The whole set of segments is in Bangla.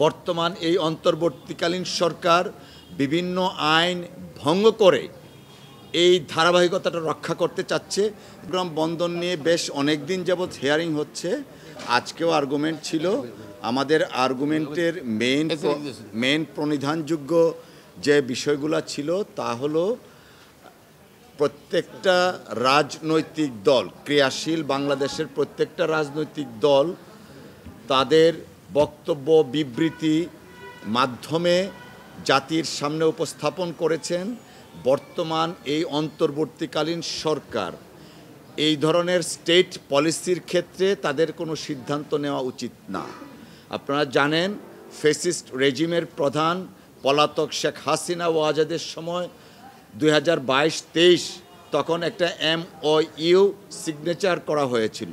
বর্তমান এই অন্তর্বর্তীকালীন সরকার বিভিন্ন আইন ভঙ্গ করে এই ধারাবাহিকতাটা রক্ষা করতে চাচ্ছে। গ্রাম বন্ধন নিয়ে বেশ অনেক দিন যাবৎ হিয়ারিং হচ্ছে। আজকেও আর্গুমেন্ট ছিল। আমাদের আর্গুমেন্টের মেইন প্রণিধানযোগ্য যে বিষয়গুলো ছিল তা হলো প্রত্যেকটা রাজনৈতিক দল, ক্রিয়াশীল বাংলাদেশের প্রত্যেকটা রাজনৈতিক দল তাদের বক্তব্য বিবৃতি মাধ্যমে জাতির সামনে উপস্থাপন করেছেন বর্তমান এই অন্তর্বর্তীকালীন সরকার এই ধরনের স্টেট পলিসির ক্ষেত্রে তাদের কোনো সিদ্ধান্ত নেওয়া উচিত না। আপনারা জানেন ফ্যাসিস্ট রেজিমের প্রধান পলাতক শেখ হাসিনা ওয়াজেদের সময় 2022-23 তখন একটা MOU সিগনেচার করা হয়েছিল।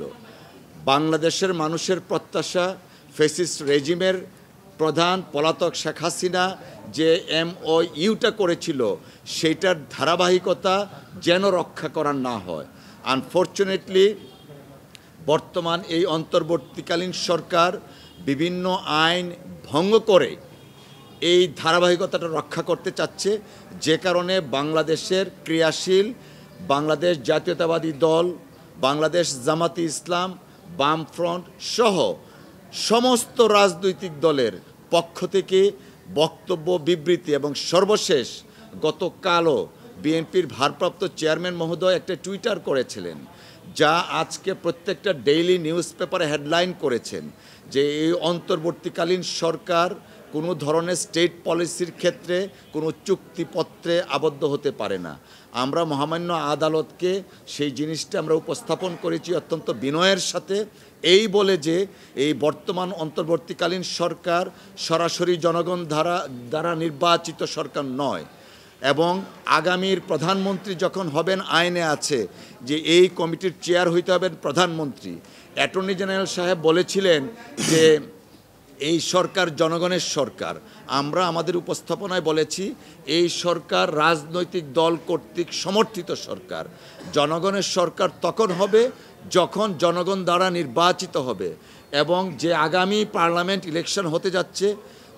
বাংলাদেশের মানুষের প্রত্যাশা ফ্যাসিস্ট রেজিমের প্রধান পলাতক শেখ হাসিনা যে MOUটা করেছিল সেইটার ধারাবাহিকতা যেন রক্ষা করা না হয়। আনফর্চুনেটলি বর্তমান এই অন্তর্বর্তীকালীন সরকার বিভিন্ন আইন ভঙ্গ করে এই ধারাবাহিকতাটা রক্ষা করতে চাচ্ছে, যে কারণে বাংলাদেশের ক্রিয়াশীল বাংলাদেশ জাতীয়তাবাদী দল, বাংলাদেশ জামাতি ইসলাম, বামফ্রন্ট সহ সমস্ত রাজনৈতিক দলের পক্ষ থেকে বক্তব্য বিবৃতি এবং সর্বশেষ গতকালও বিএনপির ভারপ্রাপ্ত চেয়ারম্যান মহোদয় একটা টুইটার করেছিলেন, যা আজকে প্রত্যেকটা ডেইলি নিউজ পেপারে হেডলাইন করেছেন যে এই অন্তর্বর্তীকালীন সরকার কোনো ধরনের স্টেট পলিসির ক্ষেত্রে কোনো চুক্তিপত্রে আবদ্ধ হতে পারে না। আমরা মহামান্য আদালতকে সেই জিনিসটা আমরা উপস্থাপন করেছি অত্যন্ত বিনয়ের সাথে, এই বলে যে এই বর্তমান অন্তর্বর্তীকালীন সরকার সরাসরি জনগণ দ্বারা নির্বাচিত সরকার নয়, এবং আগামীর প্রধানমন্ত্রী যখন হবেন আইনে আছে যে এই কমিটির চেয়ার হইতে হবেন প্রধানমন্ত্রী। অ্যাটর্নি জেনারেল সাহেব বলেছিলেন যে এই সরকার জনগণের সরকার। আমরা আমাদের উপস্থাপনায় বলেছি এই সরকার রাজনৈতিক দল কর্তৃক সমর্থিত সরকার। জনগণের সরকার তখন হবে যখন জনগণ দ্বারা নির্বাচিত হবে, এবং যে আগামী পার্লামেন্ট ইলেকশন হতে যাচ্ছে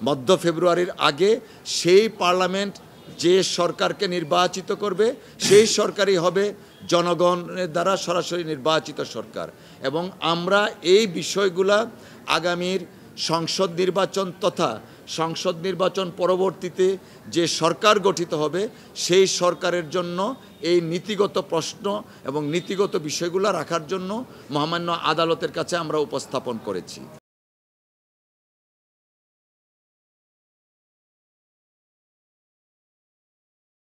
মধ্য ফেব্রুয়ারির আগে, সেই পার্লামেন্ট যে সরকারকে নির্বাচিত করবে সেই সরকারই হবে জনগণের দ্বারা সরাসরি নির্বাচিত সরকার। এবং আমরা এই বিষয়গুলা আগামীর সংসদ নির্বাচন তথা সংসদ নির্বাচন পরবর্তীতে যে সরকার গঠিত হবে সেই সরকারের জন্য এই নীতিগত প্রশ্ন এবং নীতিগত বিষয়গুলো রাখার জন্য মহামান্য আদালতের কাছে আমরা উপস্থাপন করেছি।